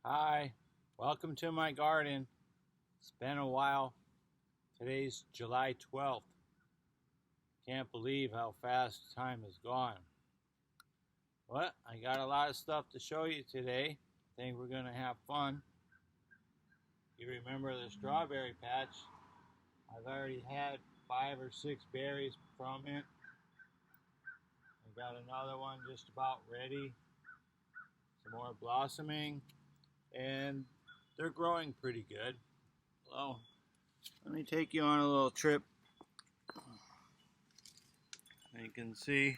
Hi, welcome to my garden. It's been a while. Today's July 12th. Can't believe how fast time has gone. But I got a lot of stuff to show you today. I think we're going to have fun. You remember the strawberry patch? I've already had 5 or 6 berries from it. I got another one just about ready. Some more blossoming. And they're growing pretty good. So, let me take you on a little trip. You can see,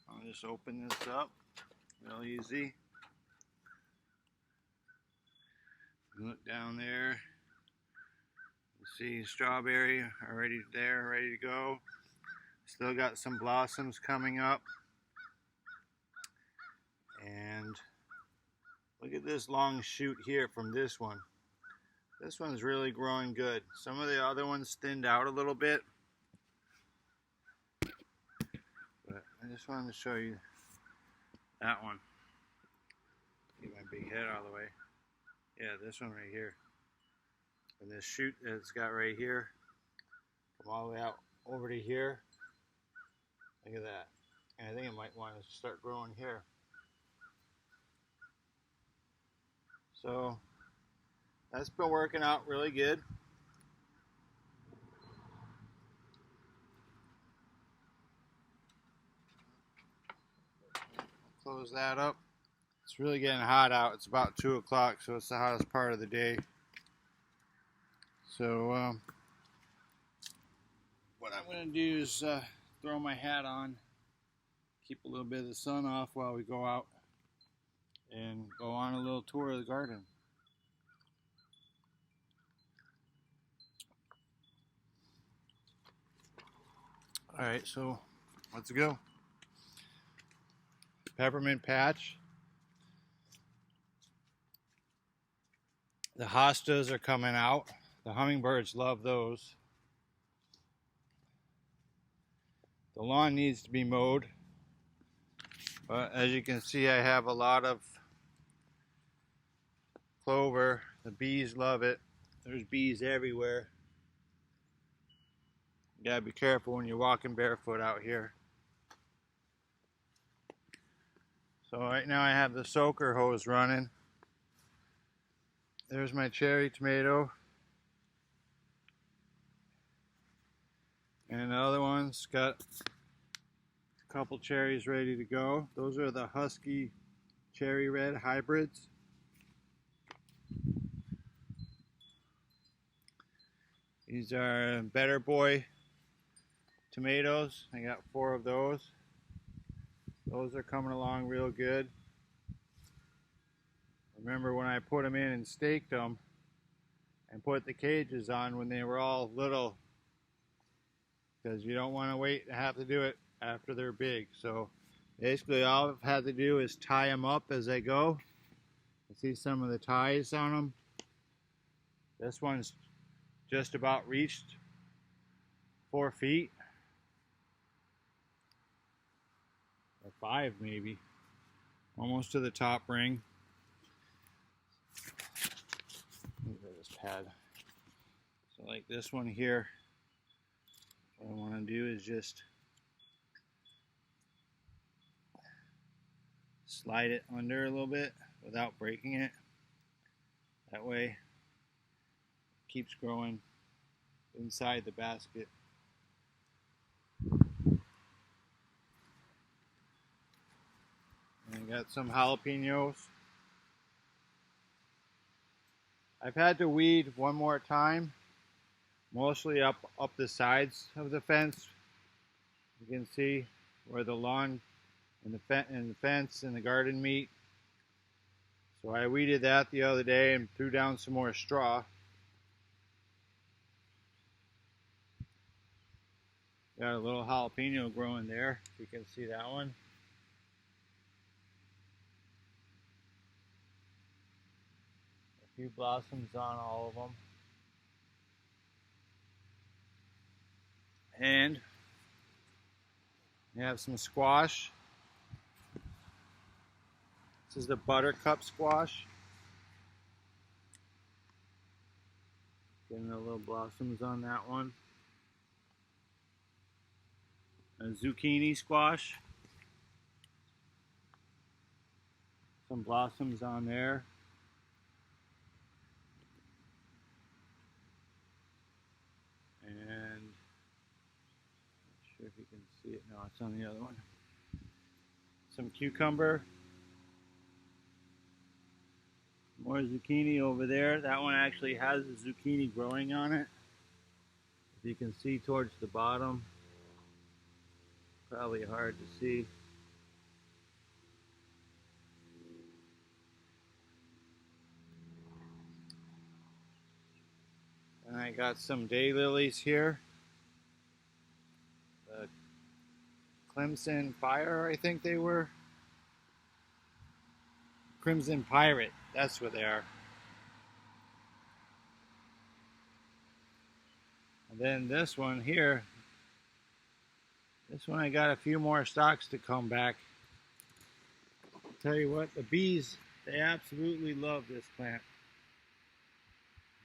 I'll just open this up real easy. Look down there. You see strawberry already there, ready to go. Still got some blossoms coming up. And look at this long shoot here from this one. This one's really growing good. Some of the other ones thinned out a little bit. But I just wanted to show you that one. Get my big head out of the way. Yeah, this one right here. And this shoot that it's got right here, come all the way out over to here. Look at that. And I think it might want to start growing here. So that's been working out really good. Close that up. It's really getting hot out. It's about 2 o'clock, so it's the hottest part of the day. So what I'm going to do is throw my hat on, keep a little bit of the sun off while we go out, and go on a little tour of the garden. Alright, so let's go. Peppermint patch. The hostas are coming out. The hummingbirds love those. The lawn needs to be mowed. But as you can see, I have a lot of clover. The bees love it. There's bees everywhere. You gotta be careful when you're walking barefoot out here. So right now I have the soaker hose running. There's my cherry tomato. And the other one's got a couple cherries ready to go. Those are the Husky Cherry Red hybrids. These are Better Boy tomatoes. I got 4 of those. Those are coming along real good. Remember when I put them in and staked them and put the cages on when they were all little, because you don't want to wait to have to do it after they're big. So basically all I've had to do is tie them up as I go. You see some of the ties on them. This one's just about reached 4 feet. Or 5 maybe. Almost to the top ring. Look at this pad. So like this one here, what I want to do is just slide it under a little bit without breaking it. That way it keeps growing inside the basket. And I got some jalapenos. I've had to weed one more time, mostly up the sides of the fence. You can see where the lawn and the fence and the garden meet. So I weeded that the other day and threw down some more straw. Got a little jalapeno growing there, if you can see that one. A few blossoms on all of them. And we have some squash. This is the buttercup squash. Getting the little blossoms on that one. A zucchini squash. Some blossoms on there. And not sure if you can see it. No, it's on the other one. Some cucumber. More zucchini over there. That one actually has a zucchini growing on it. If you can see towards the bottom, probably hard to see. And I got some daylilies here. The Clemson Fire, I think they were. Crimson Pirate, that's what they are. And then this one here, this one I got a few more stalks to come back. I'll tell you what, the bees, they absolutely love this plant.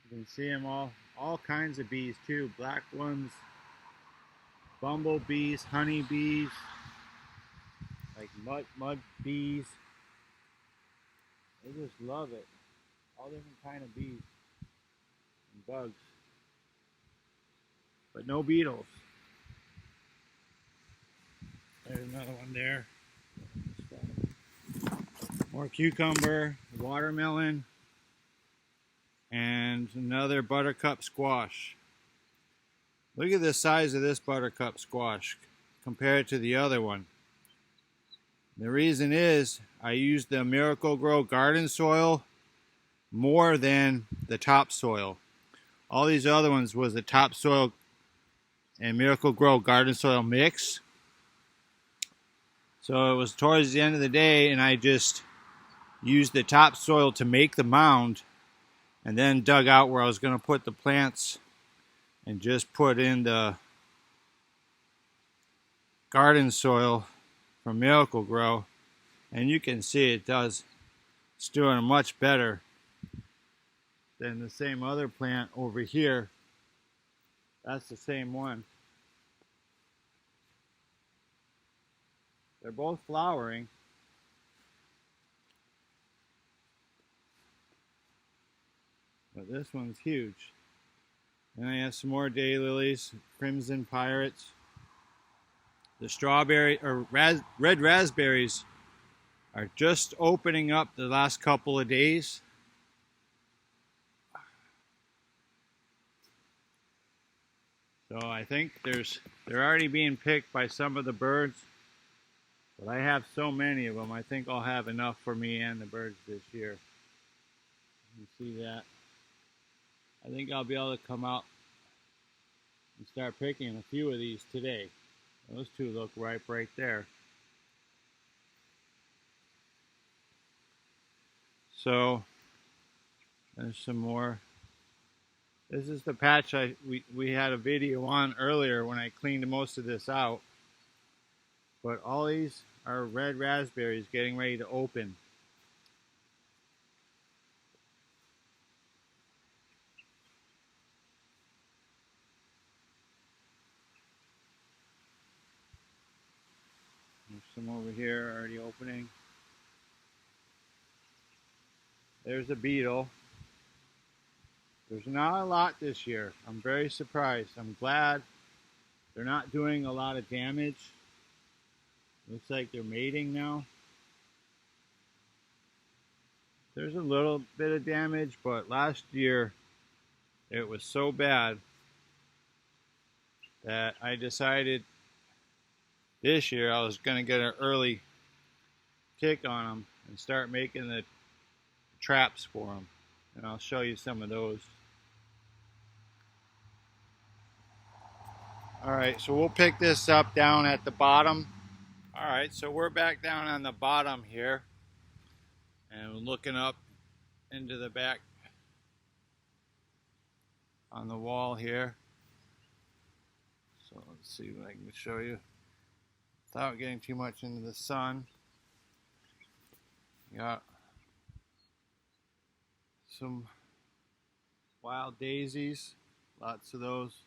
You can see them all kinds of bees too, black ones, bumblebees, honeybees, like mud bees. They just love it. All different kind of bees and bugs. But no beetles. There's another one there. More cucumber, watermelon, and another buttercup squash. Look at the size of this buttercup squash compared to the other one. The reason is I used the Miracle-Gro garden soil more than the topsoil. All these other ones was the topsoil and Miracle-Gro garden soil mix. So it was towards the end of the day, and I just used the topsoil to make the mound, and then dug out where I was going to put the plants and just put in the garden soil from Miracle-Gro. And you can see it's doing much better than the same other plant over here. That's the same one. They're both flowering. But this one's huge. And I have some more daylilies, Crimson Pirates. The strawberry or red raspberries are just opening up the last couple of days. So I think they're already being picked by some of the birds. But I have so many of them, I think I'll have enough for me and the birds this year. You see that? I think I'll be able to come out and start picking a few of these today. Those two look ripe right there. So there's some more. This is the patch we had a video on earlier when I cleaned most of this out. But all these are red raspberries getting ready to open. There's some over here already opening. There's a beetle. There's not a lot this year. I'm very surprised. I'm glad they're not doing a lot of damage. Looks like they're mating now. There's a little bit of damage, but last year it was so bad that I decided this year I was going to get an early kick on them and start making the traps for them. And I'll show you some of those. Alright, so we'll pick this up down at the bottom. Alright, so we're back down on the bottom here. And we're looking up into the back on the wall here. So let's see what I can show you without getting too much into the sun. Got some Wild daisies, lots of those.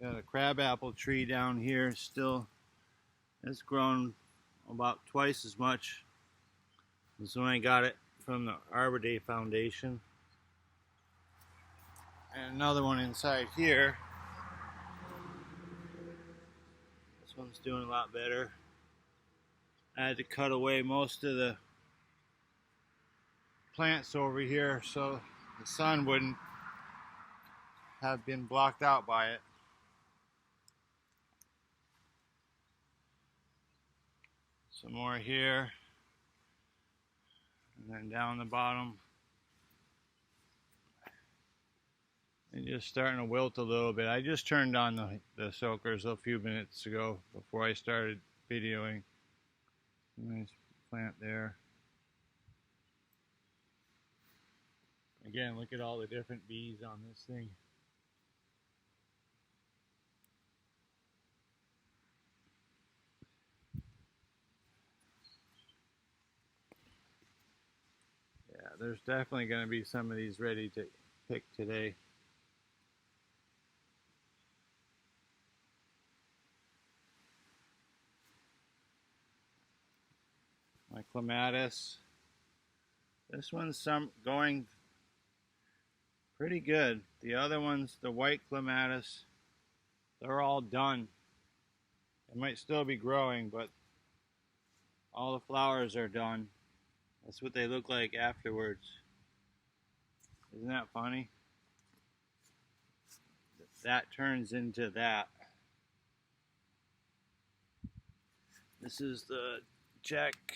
Got a crabapple tree down here still. It's grown about twice as much as when I got it from the Arbor Day Foundation. And another one inside here. This one's doing a lot better. I had to cut away most of the plants over here so the sun wouldn't have been blocked out by it. Some more here, and then down the bottom. And just starting to wilt a little bit. I just turned on the soakers a few minutes ago before I started videoing. Nice plant there. Again, look at all the different bees on this thing. Yeah, there's definitely going to be some of these ready to pick today. My clematis. This one's going pretty good. The other ones, the white clematis, they're all done. It might still be growing, but all the flowers are done. That's what they look like afterwards. Isn't that funny? That turns into that. This is the Jack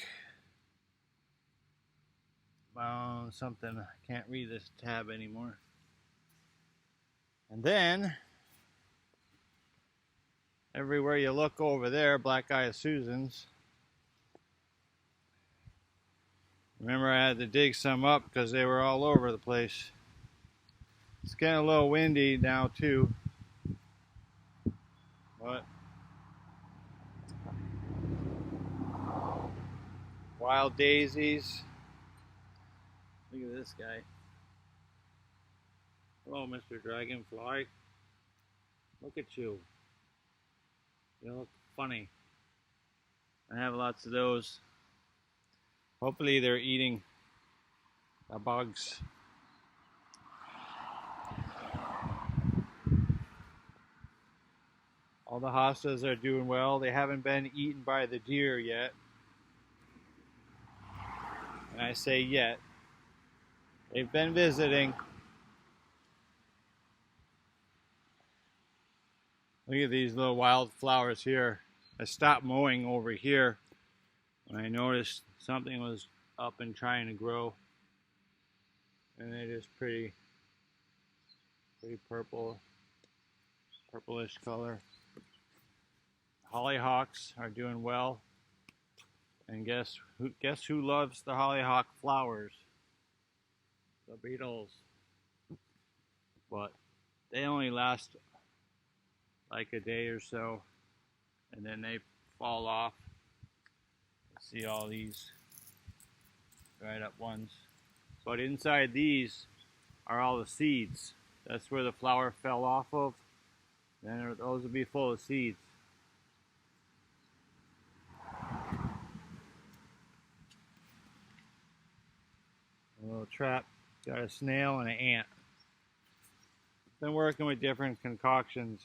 something. I can't read this tab anymore. And then everywhere you look over there, Black-eyed Susans. Remember, I had to dig some up because they were all over the place. It's getting a little windy now too, but wild daisies. Look at this guy. Hello, Mr. Dragonfly. Look at you. You look funny. I have lots of those. Hopefully they're eating the bugs. All the hostas are doing well. They haven't been eaten by the deer yet. And I say yet. They've been visiting. Look at these little wild flowers here. I stopped mowing over here when I noticed something was up and trying to grow. And it is pretty purple, purplish color. Hollyhocks are doing well. And guess who loves the hollyhock flowers? The beetles. But they only last like a day or so, and then they fall off. See all these dried up ones. But inside these are all the seeds. That's where the flower fell off of. Then those will be full of seeds. A little trap. Got a snail and an ant. Been working with different concoctions.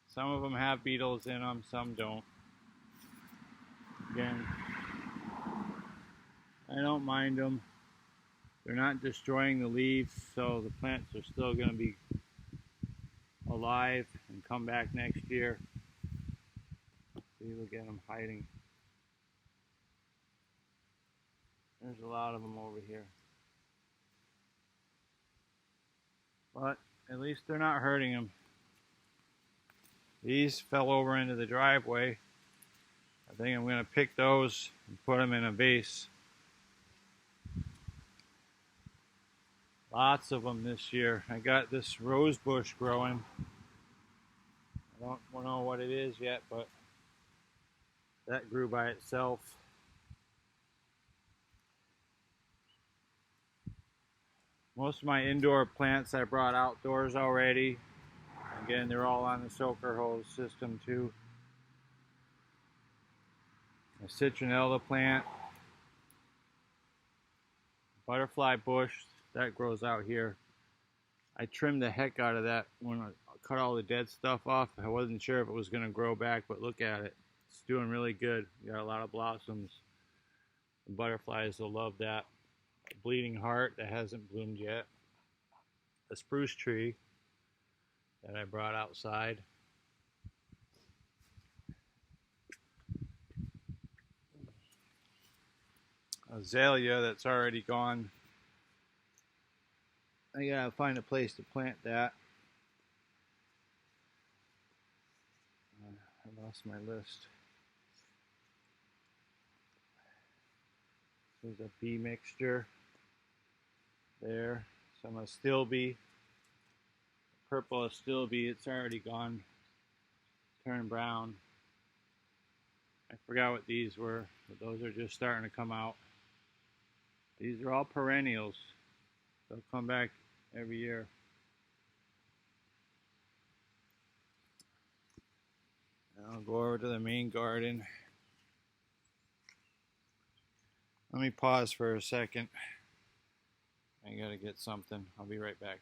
Some of them have beetles in them, some don't. Again, I don't mind them. They're not destroying the leaves, so the plants are still going to be alive and come back next year. See, look at them hiding. There's a lot of them over here. But at least they're not hurting them. These fell over into the driveway. I think I'm going to pick those and put them in a vase. Lots of them this year. I got this rose bush growing. I don't know what it is yet, but that grew by itself. Most of my indoor plants I brought outdoors already. Again, they're all on the soaker hose system too. A citronella plant, butterfly bush, that grows out here. I trimmed the heck out of that when I cut all the dead stuff off. I wasn't sure if it was going to grow back, but look at it. It's doing really good. We got a lot of blossoms. The butterflies will love that. A bleeding heart that hasn't bloomed yet. A spruce tree that I brought outside. Azalea that's already gone. I gotta find a place to plant that. I lost my list. There's a bee mixture there. Some astilbe, purple astilbe. It's already gone, turned brown. I forgot what these were, but those are just starting to come out. These are all perennials. They'll come back every year. I'll go over to the main garden. Let me pause for a second. I gotta get something. I'll be right back.